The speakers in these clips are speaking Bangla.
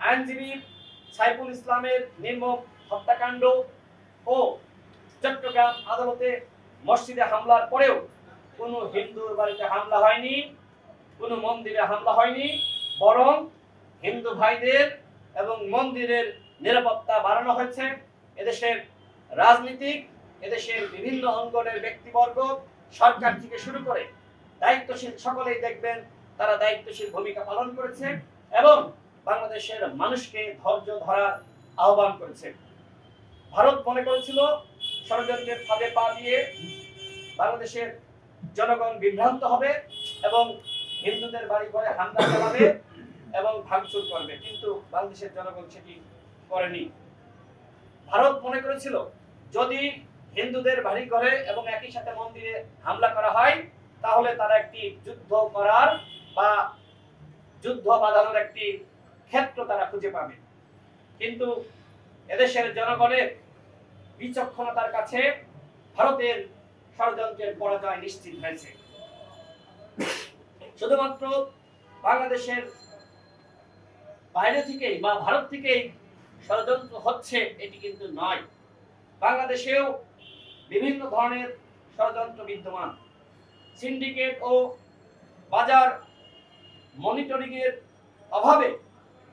আইনজীবী সাইফুল ইসলামের নির্মম হত্যাকাণ্ড ও চট্টগ্রাম আদালতে মসজিদে হামলার পরেও কোনো হিন্দুর বাড়িতে হামলা হয়নি, কোনো মন্দিরে হামলা হয়নি, বরং হিন্দু ভাইদের এবং মন্দিরের নিরাপত্তা বাড়ানো হয়েছে। এদেশের রাজনীতিক, এদেশের বিভিন্ন অঙ্গনের ব্যক্তিবর্গ, সরকার থেকে শুরু করে দায়িত্বশীল সকলেই দেখবেন তারা দায়িত্বশীল ভূমিকা পালন করেছে এবং বাংলাদেশের মানুষকে ধৈর্য ধরার আহ্বান করেছে। ভারত মনে করেছিল ষড়যন্ত্রের ফাঁদে পা দিয়ে বাংলাদেশের জনগণ বিভ্রান্ত হবে এবং হিন্দুদের বাড়ি ঘরে হামলা চালাবে এবং ভাঙচুর করবে, কিন্তু বাংলাদেশের জনগণ সেটি করেনি। ভারত মনে করেছিল যদি হিন্দুদের বাড়ি ঘরে এবং একই সাথে মন্দিরে হামলা করা হয় তাহলে তারা একটি যুদ্ধ করার বা যুদ্ধ বাঁধানোর একটি ক্ষেত্র তারা খুঁজে পাবে, কিন্তু এদেশের জনগণের বিচক্ষণতার কাছে ভারতের ষড়যন্ত্রের পরাজয় নিশ্চিত হয়েছে। শুধুমাত্র বাংলাদেশের বাইরে থেকেই বা ভারত থেকেই ষড়যন্ত্র হচ্ছে এটি কিন্তু নয়, বাংলাদেশেও বিভিন্ন ধরনের ষড়যন্ত্র বিদ্যমান। সিন্ডিকেট ও বাজার মনিটরিং এর অভাবে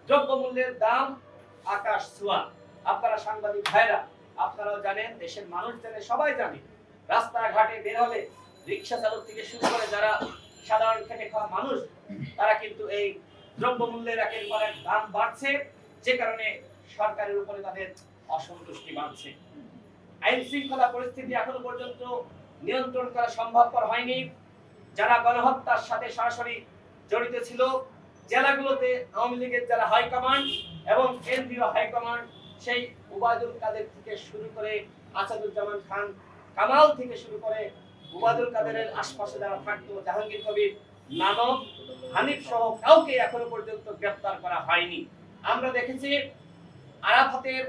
দ্রব্যমূল্যের দাম আকাশ ছোঁয়া। আপনারা সাংবাদিক ভাইরা আপনারাও জানেন, দেশের মানুষ জানে, সবাই জানে, রাস্তাঘাটে বের হলে রিক্সা চালক থেকে শুরু করে যারা সাধারণ খেটে খাওয়া মানুষ তারা কিন্তু এই দ্রব্যমূল্যের একের পর এক দাম বাড়ছে, যে কারণে সরকারের উপরে তাদের অসন্তুষ্টি বাড়ছে। আইন শৃঙ্খলা পরিস্থিতি এখনো পর্যন্ত নিয়ন্ত্রণ করা সম্ভবপর হয়নি। যারা গণহত্যার সাথে সরাসরি জড়িত ছিল জেলাগুলোতে আওয়ামী লীগের যারা হাইকমান্ড এবং কেন্দ্রীয় হাইকমান্ড, সেই উবায়দুল কাদের থেকে শুরু করে আসাদুজ্জামান খান কামাল থেকে শুরু করে উবায়দুল কাদেরের আশপাশে যারা থাকতো, জাহাঙ্গীর কবির, নানক, হানিফ সহ কাউকে এখনো পর্যন্ত গ্রেফতার করা হয়নি। আমরা দেখেছি আরাফাতের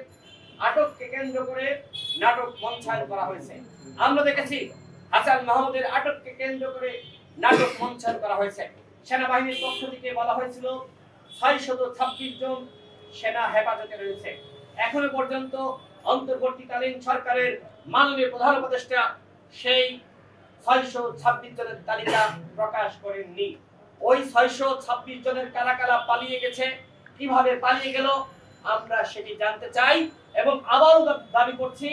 আটককে কেন্দ্র করে নাটক মঞ্চায়ন করা হয়েছে। আমরা দেখেছি হাসান মাহমুদের আটককে কেন্দ্র করে নাটক মঞ্চায়ন করা হয়েছে। সেনাবাহিনীর পক্ষ থেকে বলা হয়েছিল 626 জন সেনা হেফাজতে রয়েছে। এখনো পর্যন্ত অন্তর্বর্তীকালীন সরকারের মাননীয় প্রধান উপদেষ্টা সেই 626 জনের তালিকা প্রকাশ করেননি। ওই 626 জনের কারা কারা পালিয়ে গেছে, কিভাবে পালিয়ে গেল আমরা সেটি জানতে চাই এবং আবারও দাবি করছি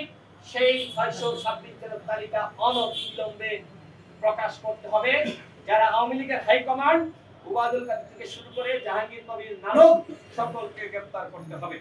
সেই 626 জনের তালিকা অনতিবিলম্বে প্রকাশ করতে হবে। যারা আওয়ামী লীগের হাইকমান্ড, উবায়দুল কাদের থেকে শুরু করে জাহাঙ্গীর কবির, নানক সকলকে গ্রেফতার করতে হবে।